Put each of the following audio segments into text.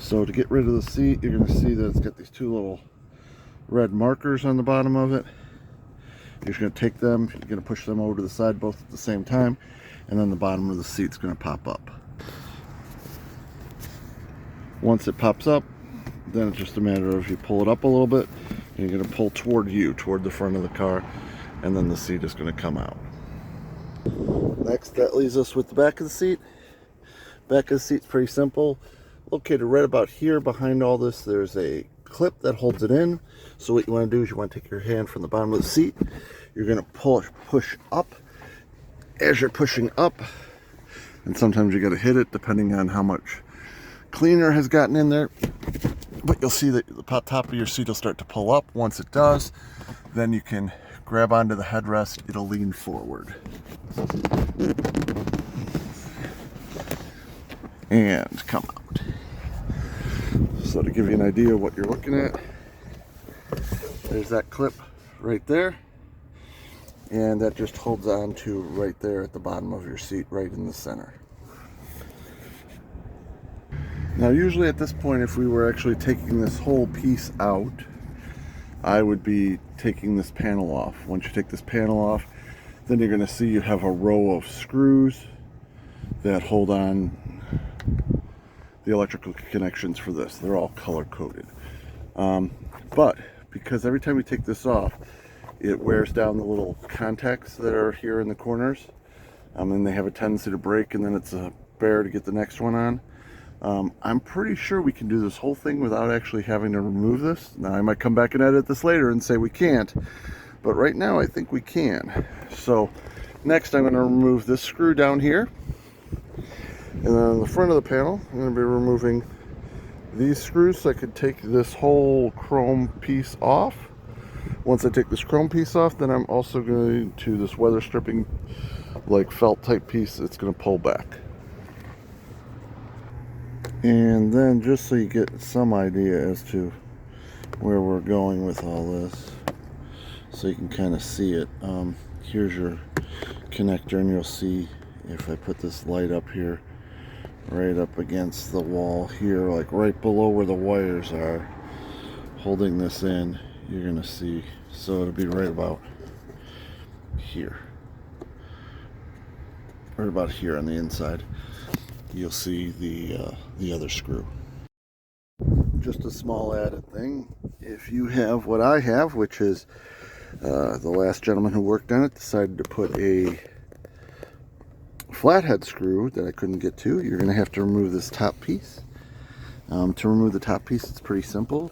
So to get rid of the seat, you're going to see that it's got these two little red markers on the bottom of it. You're just going to take them, you're going to push them over to the side both at the same time, and then the bottom of the seat's going to pop up. Once it pops up, then it's just a matter of you pull it up a little bit, and you're going to pull toward the front of the car, and then the seat is going to come out. Next, that leaves us with the back of the seat. Back of the seat's pretty simple. Located right about here behind all this, there's a clip that holds it in. So what you want to do is you want to take your hand from the bottom of the seat. You're going to push up. As you're pushing up, and sometimes you got to hit it depending on how much cleaner has gotten in there. But you'll see that the top of your seat will start to pull up. Once it does, then you can grab onto the headrest. It'll lean forward. And come out. So to give you an idea of what you're looking at, there's that clip right there, and that just holds on to right there at the bottom of your seat, right in the center. Now usually at this point, if we were actually taking this whole piece out, I would be taking this panel off. Once you take this panel off, then you're going to see you have a row of screws that hold on the electrical connections for this. They're all color coded. But because every time we take this off, it wears down the little contacts that are here in the corners, and they have a tendency to break, and then it's a bear to get the next one on. I'm pretty sure we can do this whole thing without actually having to remove this. Now I might come back and edit this later and say we can't, but right now I think we can. So next I'm going to remove this screw down here. And then on the front of the panel, I'm going to be removing these screws so I could take this whole chrome piece off. Once I take this chrome piece off, then I'm also going to this weather stripping, like felt type piece, it's going to pull back. And then just so you get some idea as to where we're going with all this, so you can kind of see it, here's your connector, and you'll see if I put this light up here, right up against the wall here, like right below where the wires are holding this in, you're gonna see, so it'll be right about here, right about here on the inside. You'll see the other screw. Just a small added thing, if you have what I have, which is the last gentleman who worked on it decided to put a flathead screw that I couldn't get to, you're going to have to remove this top piece. To remove the top piece, it's pretty simple.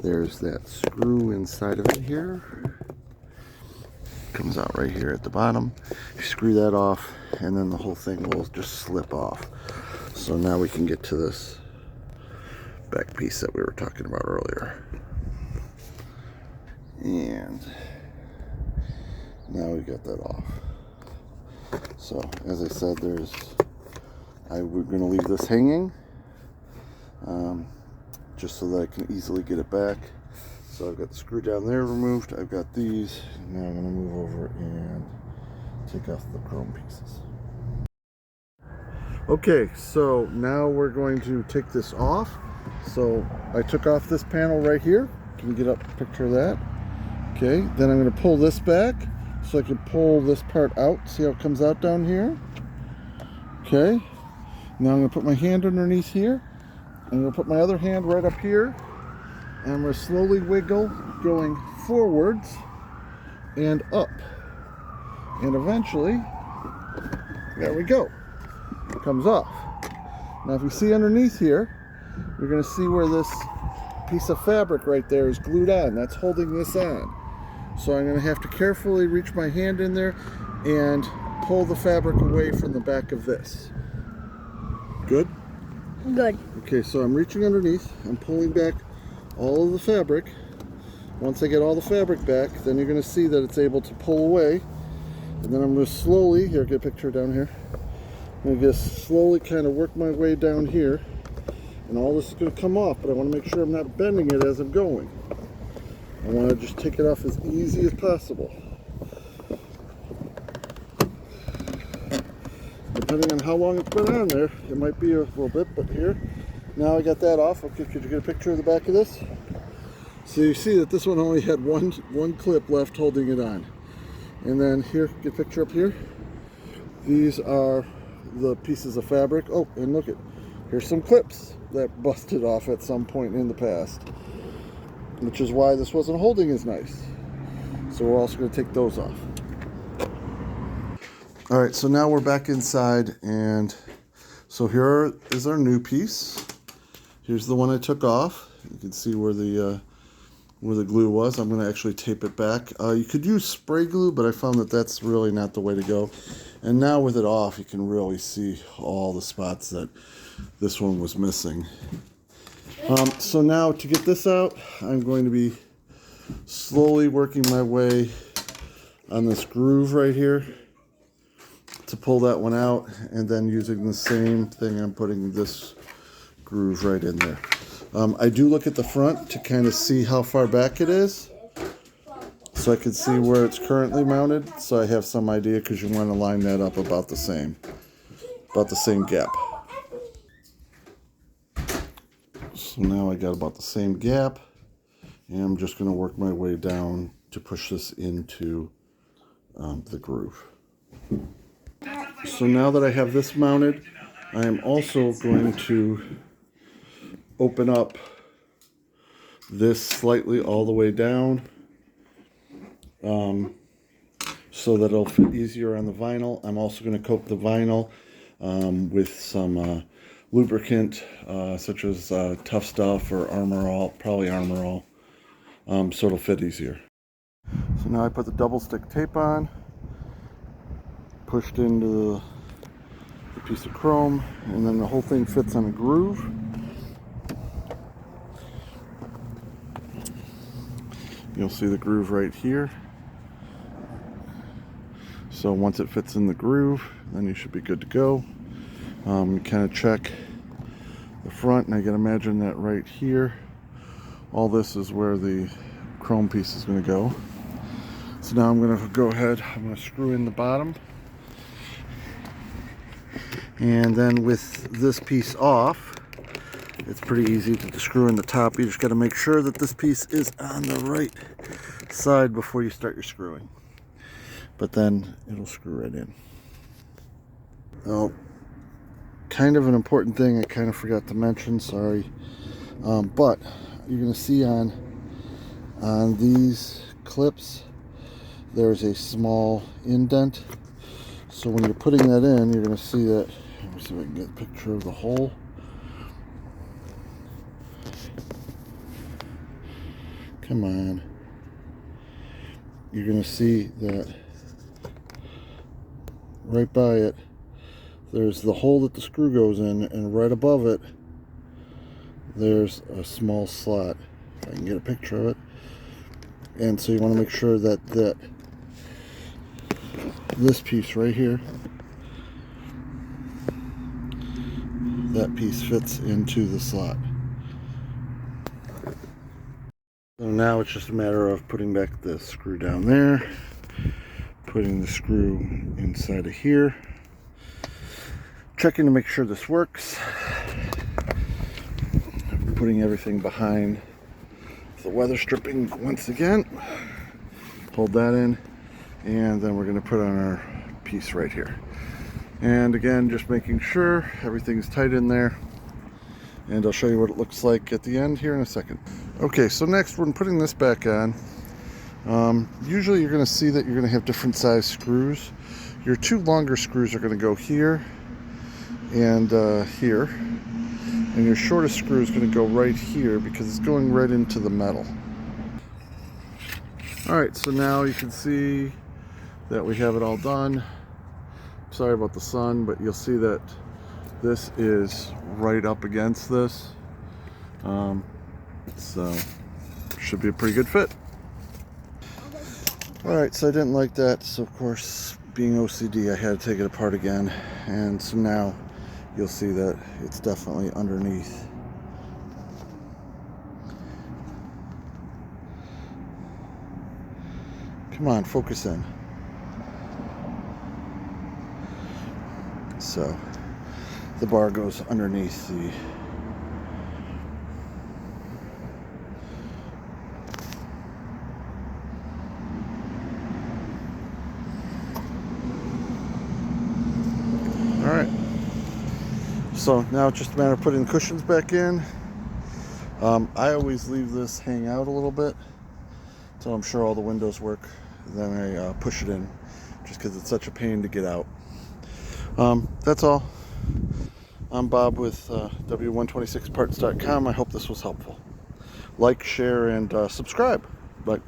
There's that screw inside of it here. Comes out right here at the bottom. You screw that off, and then the whole thing will just slip off. So now we can get to this back piece that we were talking about earlier. And now we got that off. So, as I said, we're going to leave this hanging, just so that I can easily get it back. So I've got the screw down there removed, I've got these, and now I'm going to move over and take off the chrome pieces. Okay, so now we're going to take this off. So I took off this panel right here. Can you get up a picture of that? Okay, then I'm going to pull this back, so I can pull this part out. See how it comes out down here? Okay. Now I'm going to put my hand underneath here. I'm going to put my other hand right up here. And I'm going to slowly wiggle going forwards and up. And eventually, there we go. It comes off. Now if you see underneath here, you're going to see where this piece of fabric right there is glued on. That's holding this on. So I'm going to have to carefully reach my hand in there and pull the fabric away from the back of this. Good? Good. Okay, so I'm reaching underneath. I'm pulling back all of the fabric. Once I get all the fabric back, then you're going to see that it's able to pull away. And then I'm going to slowly, here, get a picture down here. I'm going to just slowly kind of work my way down here. And all this is going to come off, but I want to make sure I'm not bending it as I'm going. I want to just take it off as easy as possible. Depending on how long it's been on there, it might be a little bit, but here, Now I got that off. Okay, could you get a picture of the back of this? So you see that this one only had one clip left holding it on. And then here, get a picture up here. These are the pieces of fabric. Oh, and look at, here's some clips that busted off at some point in the past, which is why this wasn't holding as nice. So we're also going to take those off. All right, so now we're back inside, and so here is our new piece. Here's the one I took off. You can see where the glue was. I'm going to actually tape it back. You could use spray glue, but I found that that's really not the way to go. And now with it off, you can really see all the spots that this one was missing. So now to get this out, I'm going to be slowly working my way on this groove right here to pull that one out, and then using the same thing, I'm putting this groove right in there. I do look at the front to kind of see how far back it is, so I can see where it's currently mounted, so I have some idea, because you want to line that up about the same gap. So now I got about the same gap, and I'm just going to work my way down to push this into the groove. So now that I have this mounted, I am also going to open up this slightly all the way down, so that it'll fit easier on the vinyl. I'm also going to coat the vinyl with some lubricant, such as Tough Stuff or Armor All, probably Armor All, so it'll fit easier. So now I put the double stick tape on, pushed into the piece of chrome, and then the whole thing fits on a groove. You'll see the groove right here. So once it fits in the groove, then you should be good to go. Kind of check the front, and I can imagine that right here, all this is where the chrome piece is going to go. So now I'm going to go ahead, I'm going to screw in the bottom. And then with this piece off, it's pretty easy to screw in the top. You just got to make sure that this piece is on the right side before you start your screwing. But then it'll screw right in. Now, kind of an important thing I kind of forgot to mention, sorry. But you're going to see on these clips, there's a small indent. So when you're putting that in, you're going to see that. Let me see if I can get a picture of the hole. Come on. You're going to see that right by it, there's the hole that the screw goes in, and right above it, there's a small slot. If I can get a picture of it. And so you want to make sure that this piece right here, that piece fits into the slot. So now it's just a matter of putting back the screw down there, putting the screw inside of here, checking to make sure this works, putting everything behind the weather stripping once again, hold that in, and then we're going to put on our piece right here. And again, just making sure everything's tight in there, and I'll show you what it looks like at the end here in a second. Okay, so next, when putting this back on, usually you're going to see that you're going to have different size screws. Your two longer screws are going to go here and here, and your shortest screw is going to go right here because it's going right into the metal. Alright, so now you can see that we have it all done. Sorry about the sun, but you'll see that this is right up against this. So should be a pretty good fit. Alright, so I didn't like that, so of course, being OCD, I had to take it apart again. And so now you'll see that it's definitely underneath. Come on, focus in. So the bar goes underneath Alright, so now it's just a matter of putting the cushions back in. I always leave this hang out a little bit until I'm sure all the windows work. Then I push it in, just because it's such a pain to get out. That's all. I'm Bob with W126parts.com. I hope this was helpful. Like, share, and subscribe. Bye.